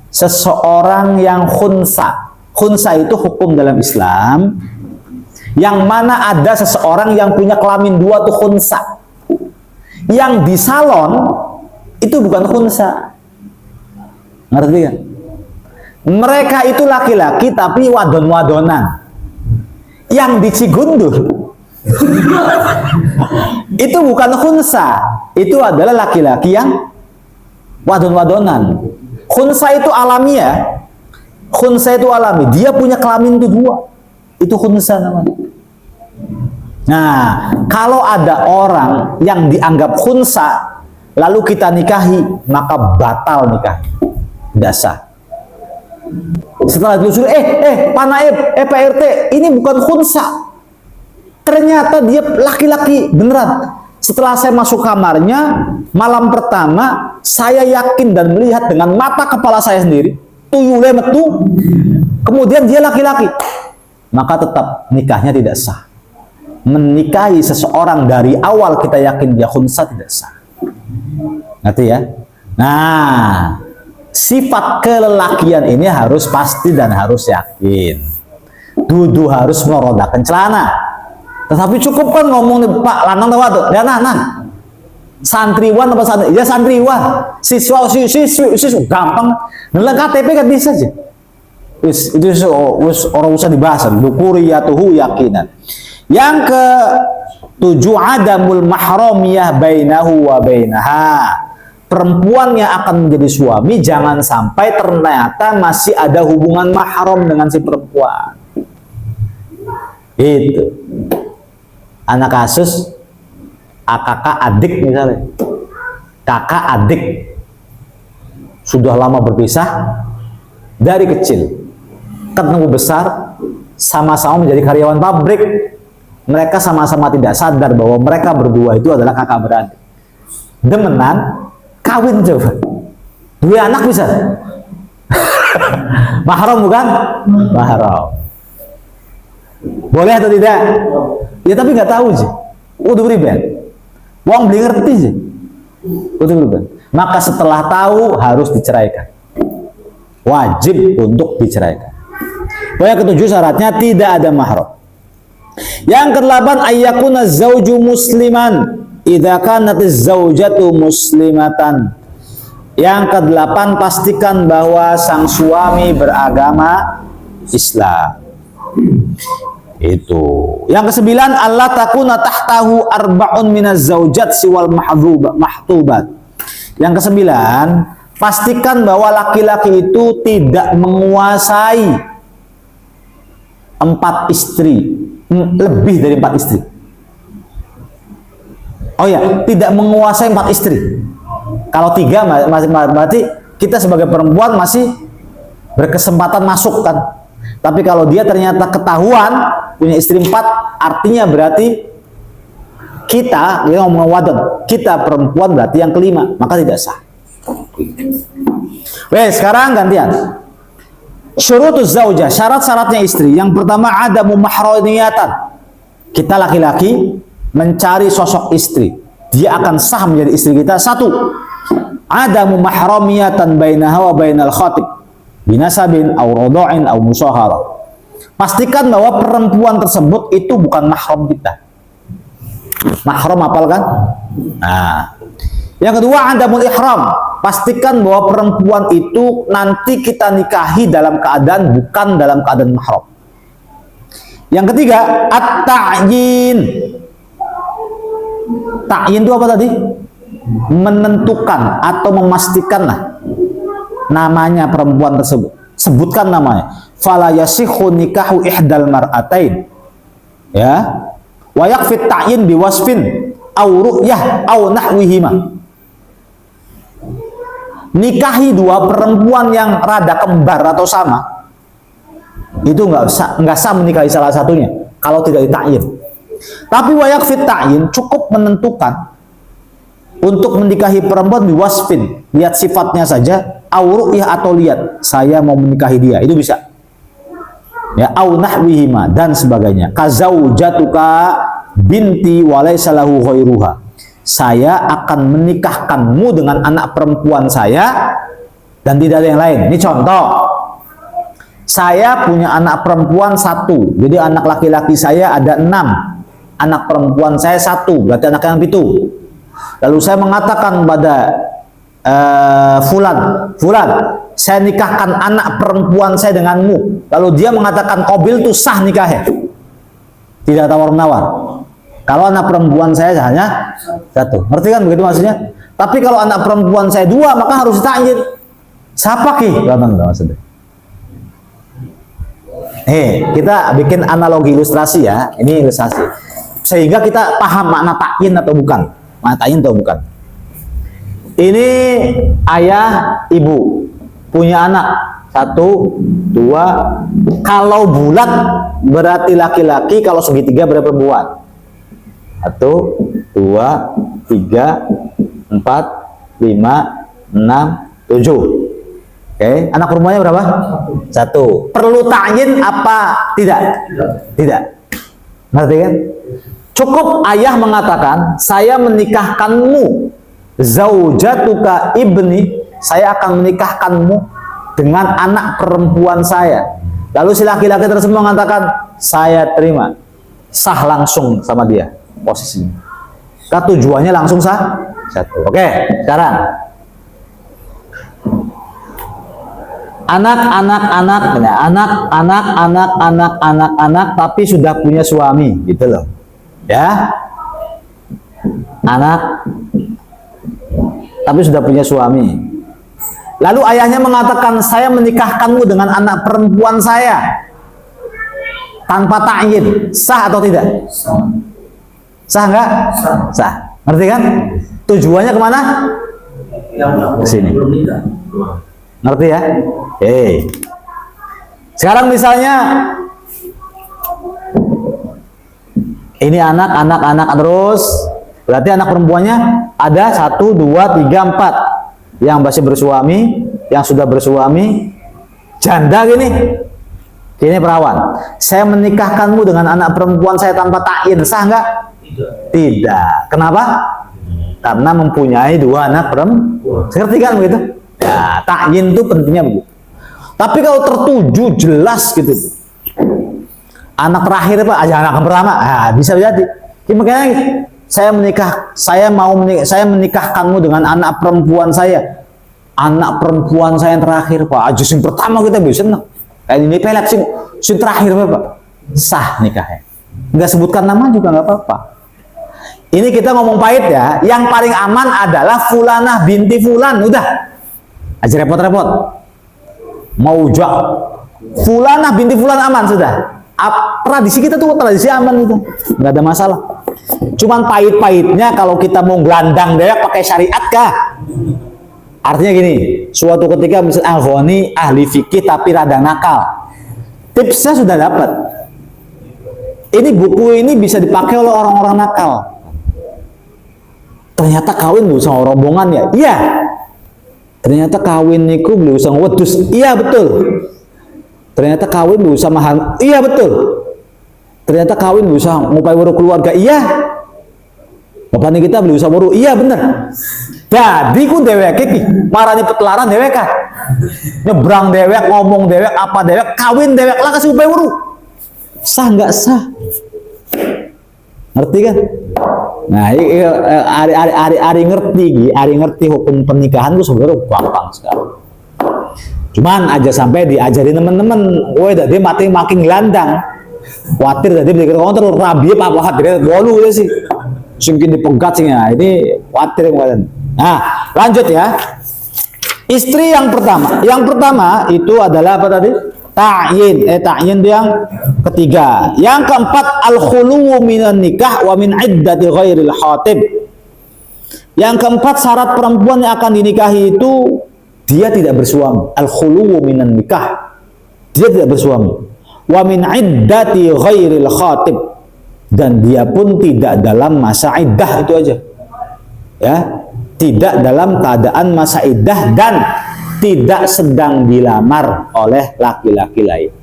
seseorang yang khunsa. Khunsa itu hukum dalam Islam yang mana ada seseorang yang punya kelamin dua tuh khunsa. Yang di salon itu bukan khunsa. Ngerti kan? Mereka itu laki-laki tapi wadon-wadonan. Yang di Cigundur itu bukan khunsa, itu adalah laki-laki yang wadon-wadonan. Khunsa itu alamiah. Khunsa itu alami, dia punya kelamin itu dua. Itu khunsa namanya. Nah, kalau ada orang yang dianggap khunsa lalu kita nikahi, maka batal nikah. Tidak sah. Setelah ditelusuri, Pak Naib, Pak RT, ini bukan khunsa. Ternyata dia laki-laki beneran. Setelah saya masuk kamarnya, malam pertama, saya yakin dan melihat dengan mata kepala saya sendiri, tuyule metu, kemudian dia laki-laki. Maka tetap nikahnya tidak sah. Menikahi seseorang dari awal kita yakin dia khunsa tidak sah. Ngerti ya? Nah, sifat kelelakian ini harus pasti dan harus yakin. Dudu harus merodakan celana. Tetapi cukup kan ngomong nih, Pak lanang tahu tuh, ya nah. Santriwan apa santri? Ya santriwan. Siswa gampang. Nilai KTP kan bisa aja. itu orang usah dibahas. Dukuriyatuhu yakinan. Yang ke 7 adamul mahramiyah bainahu wa bainaha. Perempuan yang akan menjadi suami jangan sampai ternyata masih ada hubungan mahram dengan si perempuan. Itu. Anak kasus kakak adik misalnya. Kakak adik sudah lama berpisah dari kecil. Ketemu besar sama-sama menjadi karyawan pabrik. Mereka sama-sama tidak sadar bahwa mereka berdua itu adalah kakak beradik. Demenan kawin coba. 2 anak bisa. Mahram bukan? Mahram. Boleh atau tidak? Ya tapi nggak tahu sih. Udah beribadah. Wong beli ngerti sih. Udah beribadah. Maka setelah tahu harus diceraikan. Wajib untuk diceraikan. Yang ke-7 syaratnya tidak ada mahram. Yang ke-8 ayyakuna zauju musliman idza kanat az-zaujatu muslimatan. Yang ke-8 pastikan bahwa sang suami beragama Islam. Itu. Yang ke-9 Allah takuna tahtahu arba'un minaz zaujat siwal mahtubat. Yang ke-9 pastikan bahwa laki-laki itu tidak menguasai 4 istri, lebih dari 4 istri. Oh ya, tidak menguasai 4 istri. Kalau 3 masih berarti kita sebagai perempuan masih berkesempatan masuk kan. Tapi kalau dia ternyata ketahuan punya istri 4, artinya berarti kita ngomong wadon, kita perempuan berarti yang kelima, maka tidak sah. Wes, sekarang gantian. Syurutuz zaujah, syarat-syaratnya istri. Yang pertama adamu mahramiyatan. Kita laki-laki mencari sosok istri. Dia akan sah menjadi istri kita. 1. Adamu mahramiyatan bainaha wa bainal khatib binasabin aw radha'in aw musahara. Pastikan bahwa perempuan tersebut itu bukan mahram kita. Mahram apal kan? Nah. Yang kedua adamul ihram. Pastikan bahwa perempuan itu nanti kita nikahi dalam keadaan bukan dalam keadaan mahram. Yang ketiga at-ta'yin. Ta'yin itu apa tadi? Menentukan atau memastikan lah namanya perempuan tersebut. Sebutkan namanya. Fala yasihhu nikahu ihdal mar'atain. Ya. Wa yakfi ta'yin biwasfin aw ru'yah aw nahwihima. Nikahi 2 perempuan yang rada kembar atau sama, itu nggak sah menikahi salah satunya kalau tidak ditakyin. Tapi wayak fit ta'yin cukup menentukan untuk menikahi perempuan biwasfin, lihat sifatnya saja, auru'yah atau lihat saya mau menikahi dia, itu bisa. Ya, au nahwihima dan sebagainya. Kazaujatuka binti walaysa lahu ghairuha. Saya akan menikahkanmu dengan anak perempuan saya dan tidak ada yang lain. Ini contoh. Saya punya anak perempuan 1. Jadi anak laki-laki saya ada 6. Anak perempuan saya 1. Berarti anak yang 7. Lalu saya mengatakan pada Fulan, saya nikahkan anak perempuan saya denganmu. Lalu dia mengatakan qabil itu sah nikahnya. Tidak tawar-menawar. Kalau anak perempuan saya hanya 1. Ngerti kan begitu maksudnya? Tapi kalau anak perempuan saya 2, maka harus ditakyin. Siapa ki? Maksudnya. Kita bikin analogi ilustrasi ya. Ini ilustrasi. Sehingga kita paham makna takyin atau bukan. Makna takyin atau bukan. Ini ayah, ibu. Punya anak. 1, 2. Kalau bulat berarti laki-laki. Kalau segitiga berarti perempuan. 1, 2, 3, 4, 5, 6, 7. Oke, anak perempuannya berapa? 1. Perlu ta'yin apa tidak? Tidak. Ngerti kan? Cukup ayah mengatakan, saya menikahkanmu, zaujatuka ibni, saya akan menikahkanmu dengan anak perempuan saya. Lalu si laki-laki tersebut mengatakan, saya terima. Sah langsung sama dia. Posisinya. Tujuannya langsung sah. 1. Oke, sekarang anak, tapi sudah punya suami, gitu loh. Ya. Anak tapi sudah punya suami. Lalu ayahnya mengatakan, saya menikahkanmu dengan anak perempuan saya tanpa ta'yin. Sah atau tidak? Sah enggak? Sah. Ngerti kan? Tujuannya kemana? Ke sini. Ngerti ya? Sekarang misalnya ini anak terus, berarti anak perempuannya ada 1, 2, 3, 4 yang masih bersuami, yang sudah bersuami, janda gini perawan. Saya menikahkanmu dengan anak perempuan saya tanpa ta'yin, sah enggak? Tidak. Kenapa? Karena mempunyai 2 anak perempuan. Ngerti kan begitu? Ya, ta'yin itu pentingnya begitu. Tapi kalau tertuju jelas gitu, anak terakhir Pak, anak pertama, bisa jadi. Makanya saya menikahkanmu dengan anak perempuan saya. Anak perempuan saya yang terakhir Pak. Aja yang pertama kita bisa senang. Kayak ini pelet sing terakhir Pak. Sah nikahnya. Enggak sebutkan nama juga nggak apa-apa. Ini kita ngomong pahit ya. Yang paling aman adalah Fulanah binti Fulan. Udah. Aja repot-repot. Mau jauh. Fulanah binti Fulan aman sudah. Tradisi kita tuh tradisi aman itu, nggak ada masalah. Cuman pahit-pahitnya kalau kita mau gelandang dewek pakai syariat kah? Artinya gini, suatu ketika misalnya ahli fikih tapi rada nakal, tipsnya sudah dapat. Ini buku ini bisa dipakai oleh orang-orang nakal. Ternyata kawin belum sama rombongan ya? Iya. Ternyata kawin niku belum sama wedus. Iya betul. Ternyata kawin belum sama iya betul. Ternyata kawin belum sama ngupai waru keluarga. Iya. Bapak ini kita belum bisa waru. Iya bener. Jadi ku dewek iki marani petelaran dewek kah? Nyebrang dewek, ngomong dewek, apa dewek, kawin dewek lah kasih ngupai waru. Sah nggak sah? Ngerti kan? Nah, ari ngerti hukum pernikahan itu sebenarnya gampang sekali. Cuman aja sampai diajarin teman-teman, woi dia makin gelandang, khawatir tadi beli kontrol rabi apa hadir bolu ya sih, sungkin dipegat sih ya, ini khawatir kalian. Nah, lanjut ya. Istri yang pertama itu adalah apa tadi? Ta'yin itu yang ketiga. Yang keempat al-khuluwu minan nikah wa min iddati ghairil khatib. Yang keempat syarat perempuan yang akan dinikahi itu dia tidak bersuami. Al-khuluwu minan nikah. Dia tidak bersuami. Wa min iddati ghairil khatib. Dan dia pun tidak dalam masa iddah, itu aja. Ya, tidak dalam keadaan masa iddah dan tidak sedang dilamar oleh laki-laki lain.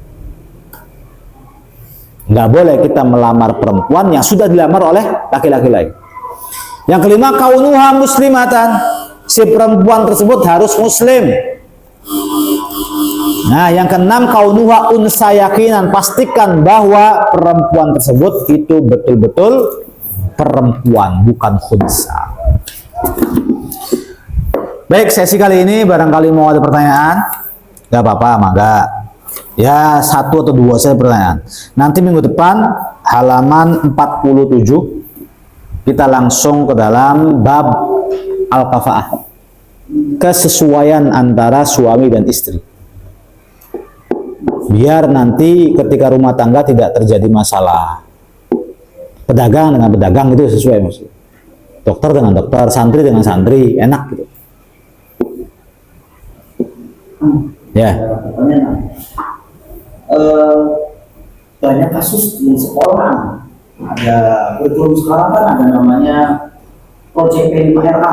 Nggak boleh kita melamar perempuan yang sudah dilamar oleh laki-laki lain. Yang kelima, kaunuha muslimatan. Si perempuan tersebut harus muslim. Nah, yang keenam, kaunuha unsa yakinan. Pastikan bahwa perempuan tersebut itu betul-betul perempuan, bukan khunsa. Baik, sesi kali ini barangkali mau ada pertanyaan. Gak apa-apa, mangga. Ya, 1 atau 2 saja pertanyaan. Nanti minggu depan halaman 47 kita langsung ke dalam bab al-kafa'ah, kesesuaian antara suami dan istri, biar nanti ketika rumah tangga tidak terjadi masalah. Pedagang dengan pedagang itu sesuai, maksudnya dokter dengan dokter, santri dengan santri, enak gitu ya. Banyak kasus di sekolah, ada kurikulum sekarang kan ada namanya Project P5RA.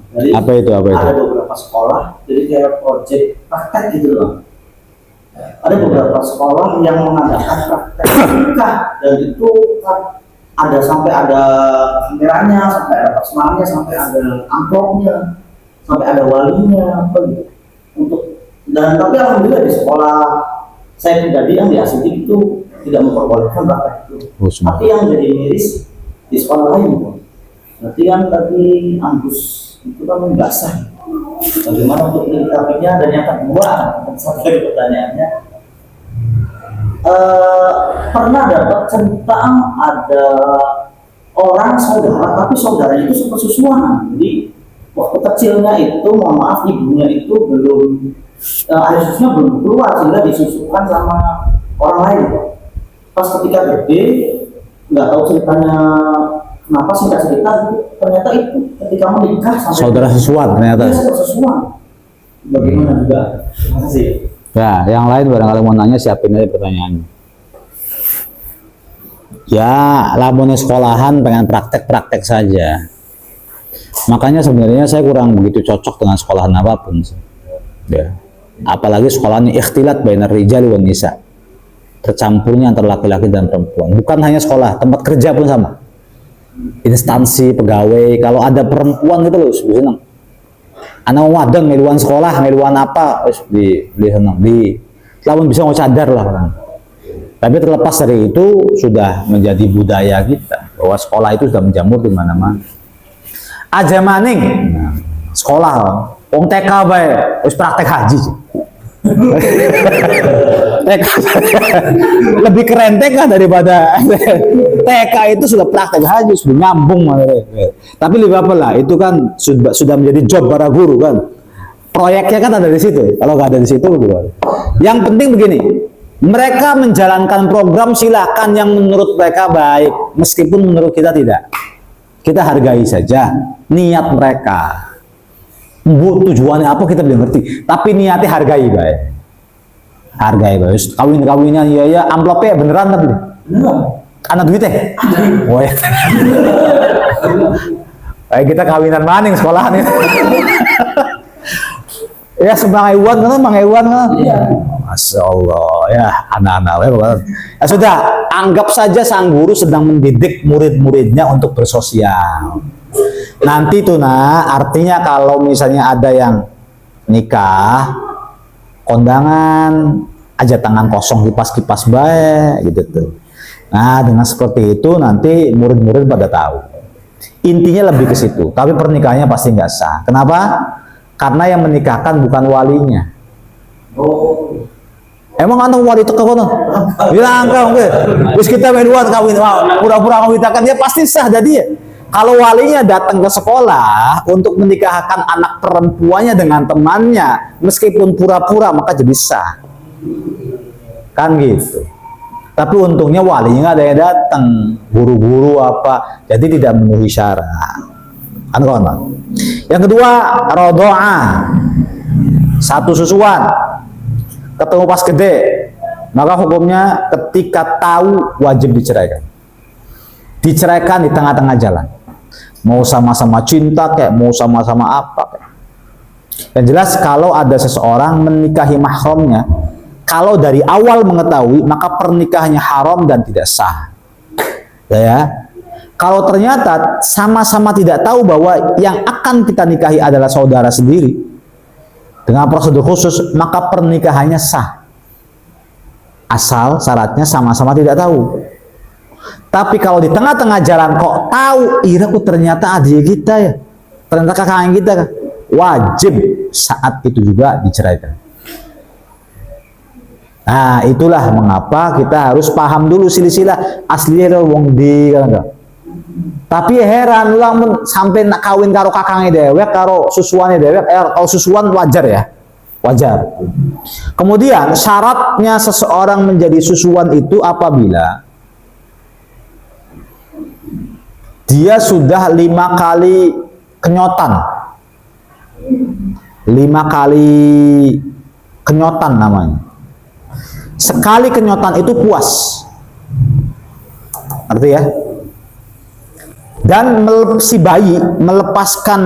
Jadi apa itu? Ada beberapa sekolah, jadi kayak project praktek gitu loh. Ada beberapa sekolah yang mengadakan praktek nikah, dan itu kan sampai ada kameranya, sampai ada personalnya, sampai ada amplopnya, sampai ada walinya, apa gitu. Tapi alhamdulillah di sekolah saya pribadi yang di Asidik itu tidak memperbolehkan praktek itu. Tapi yang jadi miris di sekolah lain, berarti kan tadi Agus itu kan nggak sah. bagaimana untuk menyikapinya? Dan yang kedua, sampai pertanyaannya, pernah dapat tentang ada orang saudara, tapi saudaranya itu sepersusuan. Jadi waktu kecilnya itu, mohon maaf, ibunya itu belum air susunya belum keluar sehingga disusukan sama orang lain. Pas ketika gede, nggak tahu ceritanya kenapa, singkat cerita ternyata itu ketika menikah sampai Saudara sesuatu ternyata. dia sepersusuan. Bagaimana juga? Terima kasih. Ya, yang lain barangkali mau nanya, siapin aja pertanyaannya. Ya, lamunnya sekolahan pengen praktek-praktek saja. Makanya sebenarnya saya kurang begitu cocok dengan sekolahan apapun. Ya. Apalagi sekolahan ikhtilat bainar rijal wan nisa. Tercampurnya antara laki-laki dan perempuan. Bukan hanya sekolah, tempat kerja pun sama. Instansi pegawai, kalau ada perempuan gitu loh, senang. Anak wadang ngeluan sekolah, ngeluan apa, di senang. Lamun bisa mau cadar lah kan. Tapi terlepas dari itu sudah menjadi budaya kita bahwa sekolah itu sudah menjamur di mana-mana. Aja maning, sekolah, wong TK bae, wis praktek haji. TK lebih keren TK daripada TK itu sudah praktek haji, sudah nyambung. Tapi lebih apa lah, itu kan sudah menjadi job para guru kan. Proyeknya kan ada di situ. Kalau nggak ada di situ, gimana? Yang penting begini. Mereka menjalankan program, silakan yang menurut mereka baik, meskipun menurut kita tidak. Kita hargai saja niat mereka. Tujuannya apa kita belum ngerti, tapi niatnya hargai baik. Hargai baik. Kawin-kawinan ya amplopnya beneran tapi. Anak duitnya. Oh ya. Kayak kita kawinan maning sekolahan ya. Ya semangaiwan kan, mangaiwan kan. Masya Allah, ya anak-anak. Ya sudah, anggap saja sang guru sedang mendidik murid-muridnya untuk bersosial. Nanti tuh artinya kalau misalnya ada yang nikah, kondangan, aja tangan kosong kipas-kipas baik gitu tuh. Nah dengan seperti itu nanti murid-murid pada tahu. Intinya lebih ke situ. Tapi pernikahannya pasti nggak sah. Kenapa? Karena yang menikahkan bukan walinya. Oh. Emang anak wali itu kono? Bilang kau enggak. Terus kita menuan kawin, pura-pura kawinkan dia pasti sah jadi ya. Kalau walinya datang ke sekolah untuk menikahkan anak perempuannya dengan temannya, meskipun pura-pura maka jadi sah. Kan gitu. Tapi untungnya walinya nggak ada yang datang, guru-guru apa, jadi tidak memenuhi syarat. Kan kawan. Yang kedua, rodoa, satu susuan, ketemu pas gede, maka hukumnya ketika tahu wajib diceraikan. Diceraikan di tengah-tengah jalan. Mau sama-sama cinta kayak, mau sama-sama apa kayak. Yang jelas kalau ada seseorang menikahi mahramnya, kalau dari awal mengetahui maka pernikahannya haram dan tidak sah. Ya. Kalau ternyata sama-sama tidak tahu bahwa yang akan kita nikahi adalah saudara sendiri dengan prosedur khusus, maka pernikahannya sah. Asal syaratnya sama-sama tidak tahu. Tapi kalau di tengah-tengah jalan kok tahu, kok ternyata adik kita ya, ternyata kakak kita, wajib saat itu juga diceraikan. Nah, itulah mengapa kita harus paham dulu silsilah aslinya wong di kan. Tapi heran ulang sampai nak kawin karo kakangnya dewek, karo susuannya dewek, kalau susuan wajar ya, wajar. Kemudian syaratnya seseorang menjadi susuan itu apabila dia sudah 5 kali kenyotan, 5 kali kenyotan namanya. Sekali kenyotan itu puas, arti ya. Dan si bayi melepaskan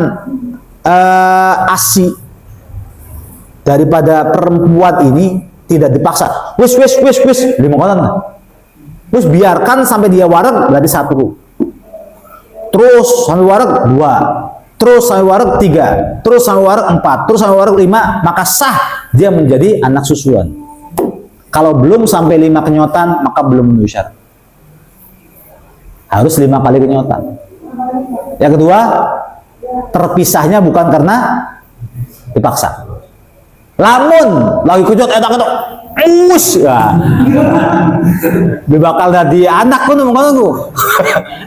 ASI daripada perempuan ini tidak dipaksa. Wis, lima konan. Terus biarkan sampai dia warak berarti 1. Terus sampai warak 2. Terus sampai warak 3. Terus sampai warak 4. Terus sampai warak 5. Maka sah dia menjadi anak susuan. Kalau belum sampai 5 kenyotan maka belum memenuhi syarat. Harus 5 kali kenyotan. Yang kedua, terpisahnya bukan karena dipaksa. Lamun lagi kujut etak-etak us ya. Dia bakal jadi anak pun ngono.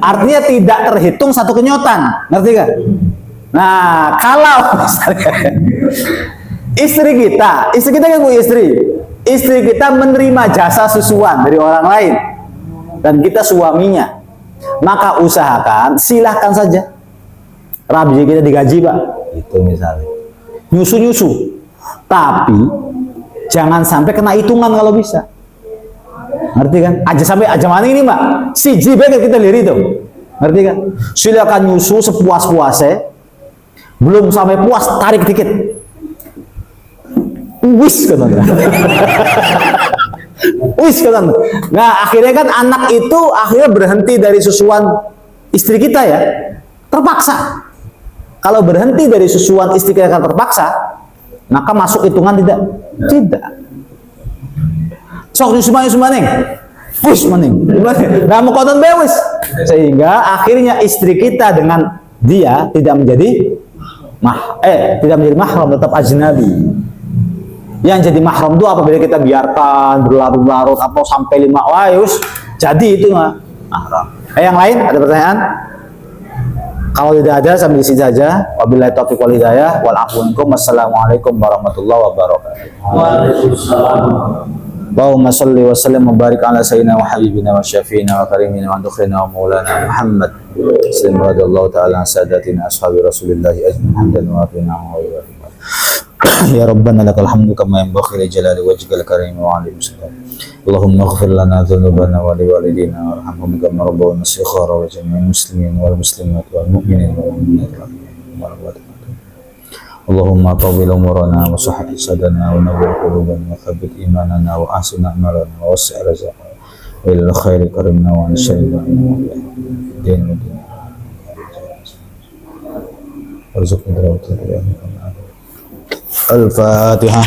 Artinya tidak terhitung satu kenyotan, ngerti kan? Nah, kalau istri kita kan istri kita menerima jasa susuan dari orang lain dan kita suaminya, maka usahakan silahkan saja rabi kita digaji Pak, itu misalnya nyusu, tapi jangan sampai kena hitungan kalau bisa, ngerti kan? Aja mana ini Mbak, si baik kita lihat itu, ngerti kan? Silakan nyusu sepuas-puasnya, belum sampai puas tarik dikit, wis kan? Wis kan? Nah akhirnya kan anak itu akhirnya berhenti dari susuan istri kita ya, terpaksa. Kalau berhenti dari susuan istri kita terpaksa, maka masuk hitungan tidak? Tidak. Sok nyusu maning, wis maning. Nah mau konten bewis, sehingga akhirnya istri kita dengan dia tidak menjadi mahram, tetap ajnabi. Yang jadi mahram itu apabila kita biarkan berlarut-larut atau sampai 5 wayus, jadi itu mahram. Yang lain ada pertanyaan? Kalau tidak ada sambil di sini saja. Wabillahi taufiq wal hidayah wal afu minkum. Wassalamualaikum warahmatullahi wabarakatuh. Waalaikumsalam. Allahumma shalli wa sallim wa barik ala sayyidina wa habibina wa syafiina wa karimina wa dukhina wa maulana Muhammad sallallahu radhiyallahu ta'ala an sadatina ashabi rasulillahi ajmain hamdan wa afina wa ya rabbana lakal hamdu kama yanbaghi li jalali wajhikal karim wa 'ali muslim. Allahumma ighfir lana dhunubana wa li walidina warhamhum kama rabbawna shighara wa jami'il muslimin wal muslimat wal mu'minin wal mu'minat Allahumma tawwil umurana wa sahih sadana wa nawwir qulubana wa thabbit imanana wa ahsin a'malana wa wasi' rizqana wa ila khairi karimna wa ansha'ina din wa din warzuqna Al-Fatihah.